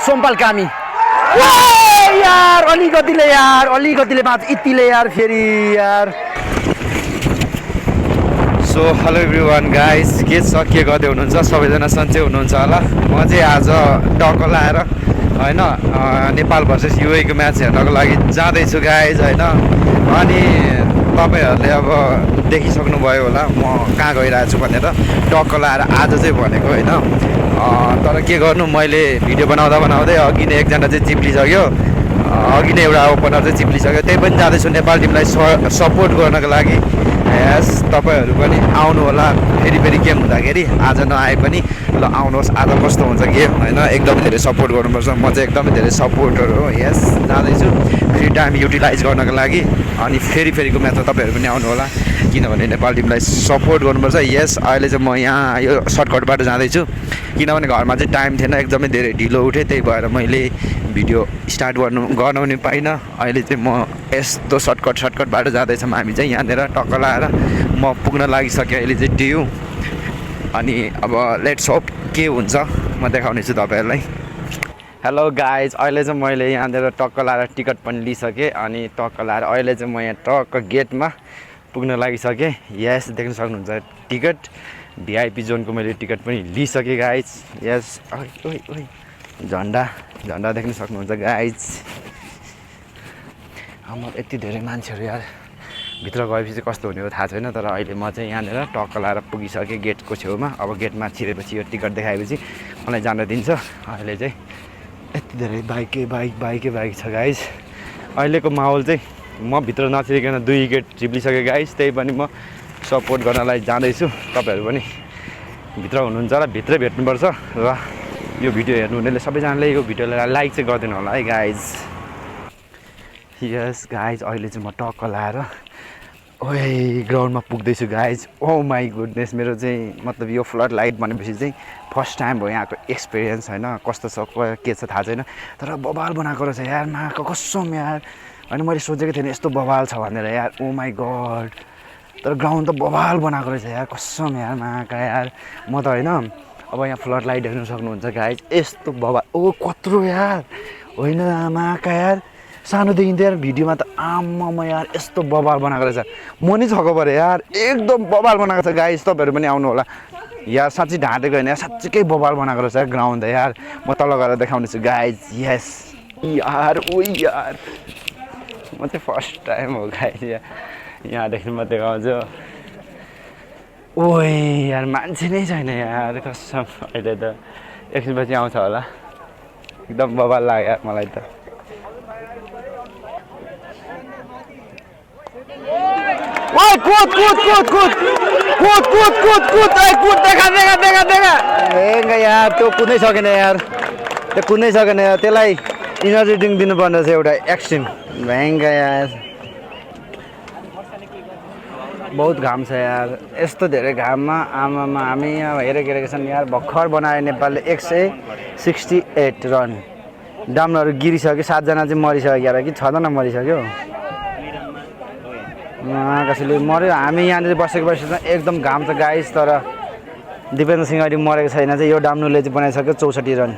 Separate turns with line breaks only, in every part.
सोमपाल कामी यार अलिकतिले बाँच यतिले यार फेरि यार सो हेलो एभ्रिवान गाइस के छ के गर्दै हुनुहुन्छ सबैजना सन्चै हुनुहुन्छ होला म चाहिँ आज टक्क लाएर हैन नेपाल भर्सेस युए को म्याच हेर्नको लागि जाँदैछु गाइस हैन अनि तपाईहरुले अब देखिसक्नु भयो होला म कहाँ गइरहेको छु भनेर टक्क लाएर आज चाहिँ भनेको हैन तर के गर्नु मैले भिडियो बनाउँदै अघि नै एकजना चाहिँ चिप्लिसक्यो अघि नै एउटा ओपनर चाहिँ चिप्लिसक्यो त्यही पनि जाँदैछु नेपाल टिमलाई सपोर्ट गर्नको लागि यस तपाईहरु पनि आउनु होला फेरि गेम हुँदाखेरि आज नआए पनि ल आउनुहोस् आज कस्तो हुन्छ गेम हैन एकदमै धेरै सपोर्ट गर्नुपर्छ म चाहिँ एकदमै धेरै सपोर्टर हो यस जाँदैछु फ्री टाइम युटिलाइज गर्नको लागि अनि फेरिको म्याचमा तपाईहरु पनि आउनु होला किनभने नेपाल टिमलाई सपोर्ट गर्नुपर्छ यस अहिले चाहिँ म यहाँ यो सर्टकटबाट जाँदैछु किनभने घरमा चाहिँ टाइम थिएन एकदमै धेरै ढिलो उठे त्यही भएर मैले भिडियो स्टार्ट गर्न पनि पाइनँ अहिले चाहिँ म यस्तो सर्टकटबाट जाँदैछौँ हामी चाहिँ यहाँनिर टक्क लाएर म पुग्न लागिसकेँ अहिले चाहिँ ड्यू अनि अब लेट्स होप के हुन्छ म देखाउनेछु तपाईँहरूलाई हेलो गाइज अहिले चाहिँ मैले यहाँनिर टक्क लाएर टिकट पनि लिइसकेँ अनि टक्क लाएर अहिले चाहिँ म यहाँ टक्क गेटमा पुग्न लागिसकेँ यस देख्न सक्नुहुन्छ टिकट भिआइपी जोनको मैले टिकट पनि लिइसकेँ गाइज यस झन्डा देख्न सक्नुहुन्छ गाइज हाम्रो यति धेरै मान्छेहरू यार भित्र गएपछि कस्तो हुने हो थाहा छैन तर अहिले म चाहिँ यहाँनिर टक्क लाएर पुगिसकेँ गेटको छेउमा अब गेटमा छिरेपछि यो टिकट देखाएपछि मलाई जान दिन्छ अहिले चाहिँ यति धेरै बाइकै छ गाइज अहिलेको माहौल चाहिँ म भित्र नछिरिकन 2 विकेट चिप्लिसकेँ गाइज त्यही पनि म सपोर्ट गर्नलाई जाँदैछु तपाईहरु पनि भित्र हुनुहुन्छ र भित्रै भेट्नुपर्छ र यो भिडियो हेर्नुहुनेले सबैजनाले यो भिडियोलाई लाइक चाहिँ गरिदिनु होला है गाइज यस गाइज अहिले चाहिँ म टक्क लाएर ओए ग्राउन्डमा पुग्दैछु गाइज ओ माई गुडनेस मेरो चाहिँ मतलब यो फ्लड लाइट भनेपछि चाहिँ फर्स्ट टाइम हो यहाँको एक्सपिरियन्स हैन कस्तो छ के छ थाहा छैन तर बवाल बनाएको रहेछ यार माको कसम यार अनि मैले सोचेको थिएन यस्तो बवाल छ भनेर यार ओ माई गड तर ग्राउन्ड त बवाल बनाएको रहेछ यार कसम यार माका यार म त हैन अब यहाँ फ्लड लाइट हेर्नु सक्नुहुन्छ गाइज यस्तो बवाल ओ कत्रो यार होइन माका यार सानोदेखि त यार भिडियोमा त आम्मा यार यस्तो बवाल बनाएको रहेछ म नि छक्क परेँ यार एकदम बवाल बनाएको छ गाइज तपाईहरु पनि आउनु होला यार साँच्चै ढाँटेको होइन यार साँच्चै बवाल बनाएको रहेछ यार ग्राउन्ड त यार म तल गएर देखाउने छु गाइज यस यार ओ यार म चाहिँ फर्स्ट टाइम हो गाइज यहाँदेखि म देखाउँछु ओए यार मान्छे नै छैन यार कसम अहिले त एकछिनपछि आउँछ होला एकदम बवाल लाग्यो यार मलाई त ओए कुद देखा यार त्यो कुद्नै सकेन यार त्यसलाई इनर्जी ड्रिङ्क दिनुपर्ने रहेछ एउटा एक्सट्रिम भ्याङ्गा यार बहुत घाम छ यार यस्तो धेरै घाममा आमामा हामी यहाँ हेरेको छन् यार भर्खर बनायो नेपालले 168 रन डाम्नहरू गिरिसक्यो 7 जना चाहिँ मरिसक्यो यार कि 6 जना मरिसक्यो कसैले मर्यो हामी यहाँनिर बसेको एकदम घाम छ गाइस तर दिपेन्द्र सिंह अहिले मरेको छैन चाहिँ यो डाम्नुले चाहिँ बनाइसक्यो 64 रन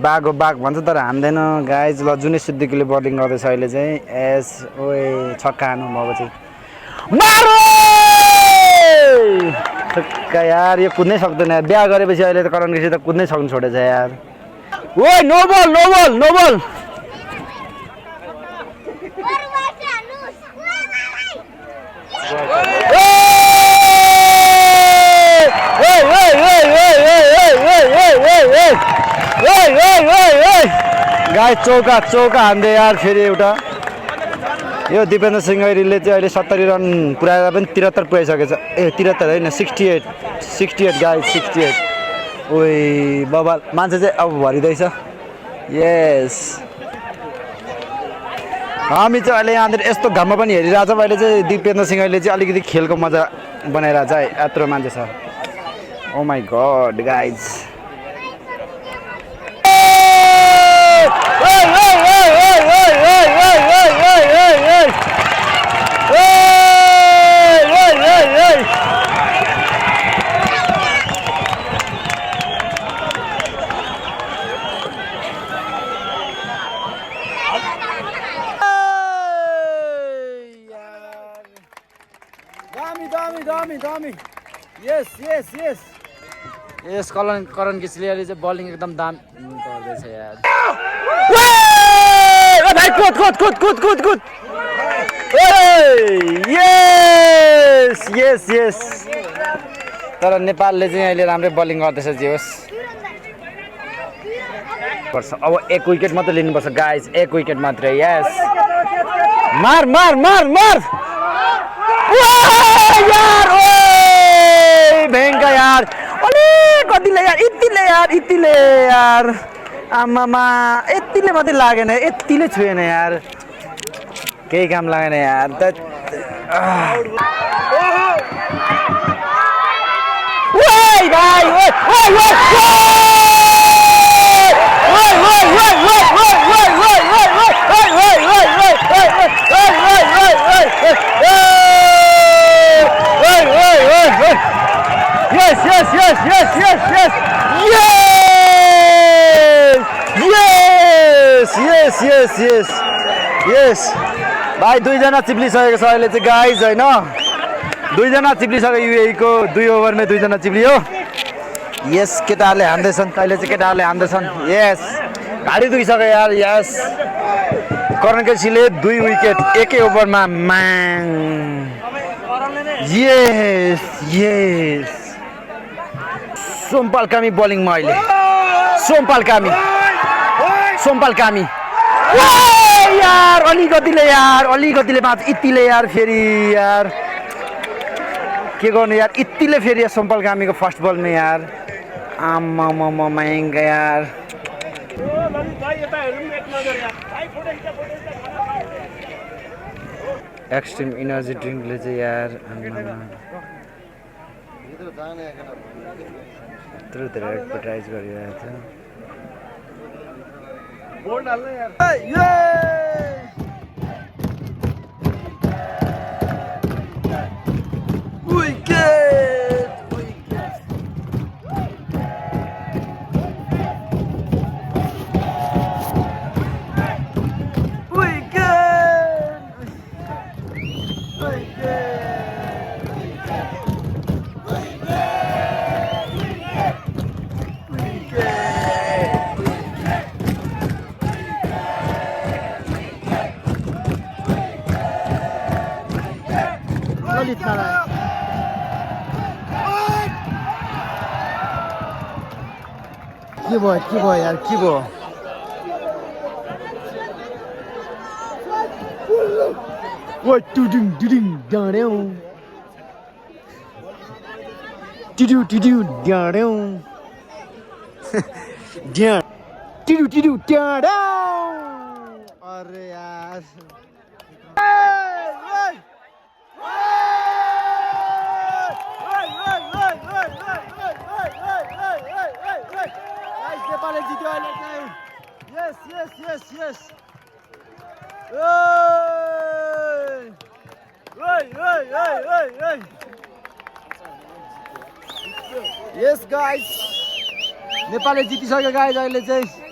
बाघ भन्छ तर हान्दैन गाइस ल जुनै सिद्दिकीले बलिङ गर्दैछ अहिले चाहिँ एस ओए छक्का हान्नु भएको चाहिँ मारो छक्का यार यो कुद्नै सक्दैन यार बिहा गरेपछि अहिले त करण कृषि त कुद्नै सक्नु छोडेछ यार ओए नो बल गाइस चौका हान्दै यार फेरि एउटा यो दिपेन्द्र सिंह ऐरीले चाहिँ अहिले 70 रन पुऱ्याएर पनि 73 पुऱ्याइसकेको छ ए 73 होइन 68 गाइस 68 ओए बबाल मान्छे चाहिँ अब भरिँदैछ यस हामी चाहिँ अहिले यहाँनिर यस्तो घाममा पनि हेरिरहेछौँ अहिले चाहिँ दिपेन्द्र सिंह ऐरीले चाहिँ अलिकति खेलको मजा बनाइरहेछ है यत्रो मान्छे छ ओ माई गड गाइज
दामी यस यस यस यस करण केसीले चाहिँ बलिङ एकदम दाम गर्दैछ यार भाइ कुद यस यस यस तर नेपालले चाहिँ अहिले राम्रै बलिङ गर्दैछ जे होस् अब 1 विकेट मात्रै लिनुपर्छ गाइज 1 विकेट मात्रै यस मार यार ओ भेङ्का यार कतिले यार यतिले यार आमामा यतिले मात्रै लागेन यतिले छुएन यार केही काम लागेन यार Yes. भाइ 2 जना चिप्लिसकेको छ अहिले चाहिँ गाइज हैन 2 जना चिप्लिसक्यो युएई को 2 ओभरमै 2 जना चिप्लियो यस केटाहरुले हान्दैछन् कहिले चाहिँ केटाहरुले हान्दैछन् यस गाडी दुखिसक्यो यार यस करण केसीले 2 विकेट 1 ओभरमा माङ यस सोमपाल कामी बलिङमा अहिले सोमपाल कामी यार अलिकतिले मात्र इतिले यार फेरि यार के गर्नु यार इतिले फेरि सोमपाल कामीको फर्स्ट बलमा यार आम्मामा महँगा यार एक्सट्रिम इनर्जी ड्रिङ्कले चाहिँ यार यत्रो धेरै एडभर्टाइज गरिरहेको छ बोल्ड हाल्नु यार के भयो यार के भयो ओ टुडुङ डाँड्यौ टिडु डाँड्यौ टिडु डाँड्यौ अरे यार नेपालले जित्यो अहिले चाहिँ यस यस गाइस नेपालले जितिसक्यो गाइस अहिले चाहिँ